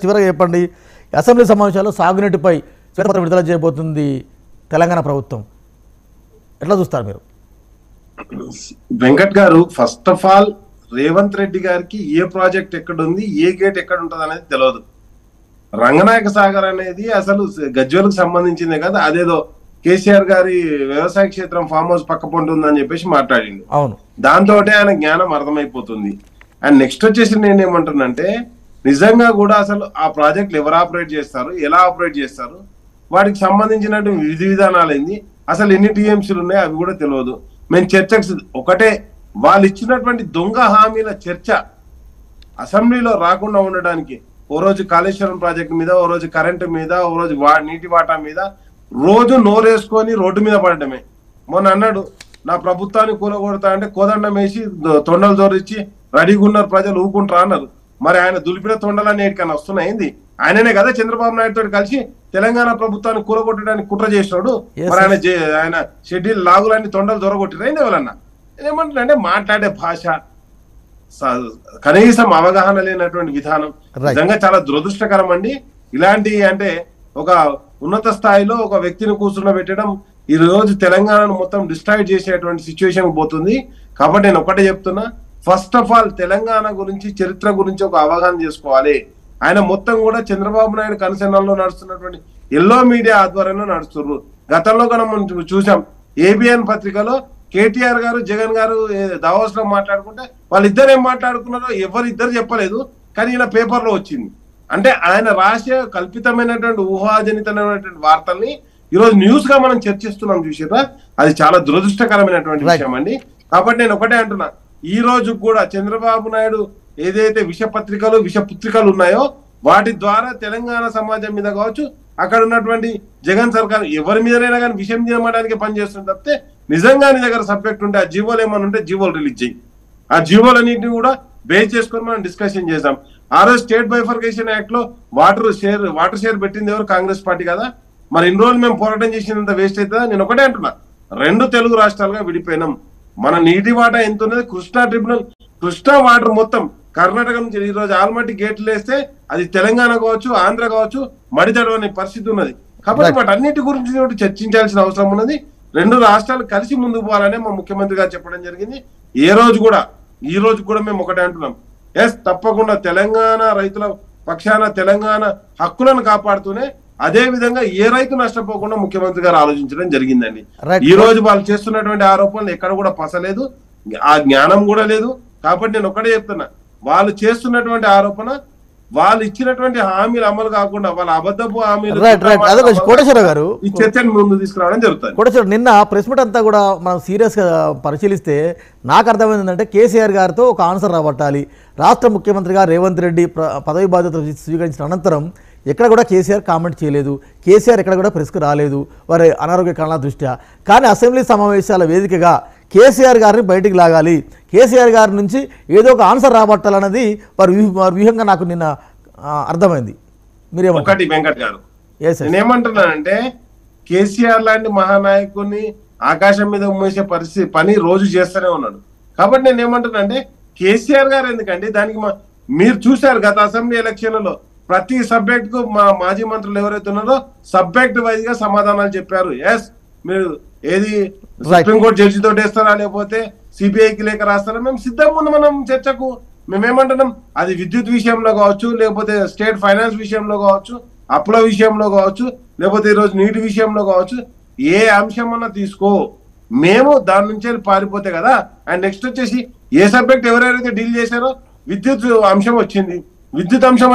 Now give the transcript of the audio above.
చివరగా చెప్పండి, అసెంబ్లీ సమావేశాల్లో సాగునీటిపై శ్వేతపత్రం విడుదల చేయబోతుంది తెలంగాణ ప్రభుత్వం. ఎట్లా చూస్తారు మీరు? వెంకట్ గారు, first of all Revanth Reddy గారికి ఏ ప్రాజెక్ట్ ఎక్కడ ఉంది, ఏ గేట్ ఎక్కడ ఉంటుంది అనేది తెలియదు. రంగనాయక సాగర్ అనేది అసలు గజ్వేలకు సంబంధించిందే కదా, అదేదో కేసీఆర్ గారి వ్యవసాయ క్షేత్రం ఫామ్ హౌస్ పక్క పొంటి ఉందని చెప్పేసి మాట్లాడిండు. అవును, దాంతో ఆయన జ్ఞానం అర్థమైపోతుంది. అండ్ నెక్స్ట్ వచ్చేసి నేనేమంటున్నానంటే, నిజంగా కూడా అసలు ఆ ప్రాజెక్టులు ఎవరు ఆపరేట్ చేస్తారు, ఎలా ఆపరేట్ చేస్తారు, వాటికి సంబంధించినటువంటి విధి విధానాలు ఏంది, అసలు ఎన్ని టీఎంసీలు ఉన్నాయి అవి కూడా తెలియదు. మేము చర్చకు ఒకటే, వాళ్ళు ఇచ్చినటువంటి దొంగ హామీల చర్చ అసెంబ్లీలో రాకుండా ఉండడానికి, ఓ రోజు కాళేశ్వరం ప్రాజెక్టు మీద, ఓ రోజు కరెంటు మీద, ఓ రోజు నీటి వాటా మీద రోజు నోరేసుకొని రోడ్డు మీద పడటమే. మొన్న అన్నాడు, నా ప్రభుత్వాన్ని కూలగొడతా అంటే కోదండం వేసి తొండలు జోరిచ్చి రెడీగా ఉన్నారు ప్రజలు ఊకుంటారా అన్నారు. మరి ఆయన దులిపిన తొండలన్నీ ఎక్కడికైనా వస్తున్నాయింది? ఆయననే కదా చంద్రబాబు నాయుడు తోటి కలిసి తెలంగాణ ప్రభుత్వాన్ని కూలగొట్టడానికి కుట్ర చేసినాడు. మరి ఆయన షెడ్యూల్ లాగులన్నీ తొండలు దొరగొట్టిరైంది ఎవరన్నా? ఏమంటారంటే మాట్లాడే భాష, కనీసం అవగాహన లేనటువంటి విధానం నిజంగా చాలా దురదృష్టకరం అండి. ఇలాంటి అంటే ఒక ఉన్నత స్థాయిలో ఒక వ్యక్తిని కూర్చుండబెట్టడం ఈ రోజు తెలంగాణను మొత్తం డిస్ట్రాక్ట్ చేసేటువంటి సిచ్యువేషన్ పోతుంది. కాబట్టి నేను ఒకటే చెప్తున్నా, ఫస్ట్ ఆఫ్ ఆల్ తెలంగాణ గురించి, చరిత్ర గురించి ఒక అవగాహన చేసుకోవాలి. ఆయన మొత్తం కూడా చంద్రబాబు నాయుడు కన్సర్న్లో నడుస్తున్నటువంటి ఎల్లో మీడియా ఆధ్వర్యంలో నడుస్తున్నారు. గతంలో కూడా మనం చూసాం, ఏబిఎన్ పత్రికలో కేటీఆర్ గారు, జగన్ గారు దావోస్ లో మాట్లాడుకుంటే వాళ్ళిద్దరు ఏం మాట్లాడుకున్నారో ఎవరిద్దరు చెప్పలేదు, కానీ ఈయన పేపర్లో వచ్చింది. అంటే ఆయన రాసే కల్పితమైనటువంటి ఊహాజనితమైనటువంటి వార్తల్ని ఈరోజు న్యూస్ గా మనం చర్చిస్తున్నాం చూసారా, అది చాలా దురదృష్టకరమైనటువంటి విషయం అండి. కాబట్టి నేను ఒకటే అంటున్నా, ఈ రోజు కూడా చంద్రబాబు నాయుడు ఏదైతే విషపత్రికలు, విషపుత్రికలు ఉన్నాయో వాటి ద్వారా తెలంగాణ సమాజం మీద కావచ్చు, అక్కడ ఉన్నటువంటి జగన్ సర్కార్ ఎవరి మీదనైనా కానీ విషయం చేయడానికి పనిచేస్తుంది తప్పితే, నిజంగా నీ దగ్గర సబ్జెక్ట్ ఉంటే ఆ జీవోలు ఏమైనా ఉంటే జీవోలు రిలీజ్ చేయి. ఆ జీవోలన్నింటినీ కూడా బేస్ చేసుకొని మనం డిస్కషన్ చేద్దాం. ఆ రోజు స్టేట్ బైఫర్కేషన్ యాక్ట్ లో వాటర్ షేర్ పెట్టింది ఎవరు? కాంగ్రెస్ పార్టీ కదా. మరి ఇన్ని రోజులు మేము పోరాటం చేసినంత వేస్ట్ అవుతుందా? నేను ఒకటే అంటున్నా, రెండు తెలుగు రాష్ట్రాలుగా విడిపోయినాం. మన నీటి వాటా ఎంత ఉన్నది? కృష్ణా ట్రిబ్యునల్, కృష్ణా వాటర్ మొత్తం కర్ణాటక నుంచి ఈ రోజు ఆల్మట్టి గేట్లు వేస్తే అది తెలంగాణ కావచ్చు, ఆంధ్ర కావచ్చు, మడితడవనే పరిస్థితి ఉన్నది. కాబట్టి వాటి అన్నిటి గురించి చర్చించాల్సిన అవసరం ఉన్నది. రెండు రాష్ట్రాలు కలిసి ముందుకు పోవాలనే మా ముఖ్యమంత్రి గారు చెప్పడం జరిగింది. ఈ రోజు కూడా మేము ఒకటే అంటున్నాం, ఎస్ తప్పకుండా తెలంగాణ రైతుల పక్షాన తెలంగాణ హక్కులను కాపాడుతూనే అదే విధంగా ఏ రైతు నష్టపోకుండా ముఖ్యమంత్రి గారు ఆలోచించడం జరిగిందండి. ఈ రోజు వాళ్ళు చేస్తున్నటువంటి ఆరోపణలు ఎక్కడ కూడా పసలేదు, ఆ జ్ఞానం కూడా లేదు. కాబట్టి నేను ఒకటే చెప్తున్నా, వాళ్ళు చేస్తున్నటువంటి ఆరోపణ, వాళ్ళు ఇచ్చినటువంటి హామీలు అమలు కాకుండా వాళ్ళ అబద్ధపు హామీలు కోటేశ్వరరావు గారు ఈ చర్చను ముందు తీసుకురావడం జరుగుతుంది. కోటేశ్వరరావు, నిన్న ప్రెస్ మీట్ అంతా కూడా మనం సీరియస్ గా పరిశీలిస్తే నాకు అర్థమైంది ఏంటంటే, కేసీఆర్ గారితో ఒక ఆన్సర్ రాబట్టాలి. రాష్ట్ర ముఖ్యమంత్రిగా రేవంత్ రెడ్డి పదవి బాధ్యతలు స్వీకరించిన అనంతరం ఎక్కడ కూడా కేసీఆర్ కామెంట్ చేయలేదు, కేసీఆర్ ఎక్కడ కూడా ప్రెస్కు రాలేదు వారి అనారోగ్య కారణాల దృష్ట్యా. కానీ అసెంబ్లీ సమావేశాల వేదికగా కేసీఆర్ గారిని బయటికి లాగాలి, కేసీఆర్ గారి నుంచి ఏదో ఒక ఆన్సర్ రాబట్టాలన్నది వారి వ్యూహంగా నాకు నిన్న అర్థమైంది. ఒకటి వెంకట్ గారు, నేనేమంటున్నానంటే, కేసీఆర్ లాంటి మహానాయకుడిని ఆకాశం మీద ఉమ్మేసే పని రోజు చేస్తూనే ఉన్నాడు. కాబట్టి నేను ఏమంటున్నానంటే, కేసీఆర్ గారు ఎందుకండి దానికి మీరు చూశారు గత అసెంబ్లీ ఎలక్షన్లలో ప్రతి సబ్జెక్ట్ కు మా మాజీ మంత్రులు ఎవరైతే ఉన్నారో సబ్జెక్ట్ వైజ్ గా సమాధానాలు చెప్పారు. ఎస్, మీరు ఏది సుప్రీంకోర్టు జడ్జి తోటి వేస్తారా, లేకపోతే సిబిఐకి లేఖ రాస్తారా, మేము సిద్ధంగా ఉన్నాం మనం చర్చకు. మేమేమంటున్నాం, అది విద్యుత్ విషయంలో కావచ్చు, లేకపోతే స్టేట్ ఫైనాన్స్ విషయంలో కావచ్చు, అప్పుల విషయంలో కావచ్చు, లేకపోతే ఈరోజు నీటి విషయంలో కావచ్చు, ఏ అంశం అన్నా తీసుకో, మేము దాని నుంచి పారిపోతే కదా. అండ్ నెక్స్ట్ వచ్చేసి ఏ సబ్జెక్ట్ ఎవరెవరైతే డీల్ చేశారో విద్యుత్ అంశం వచ్చింది. విద్యుత్ అంశం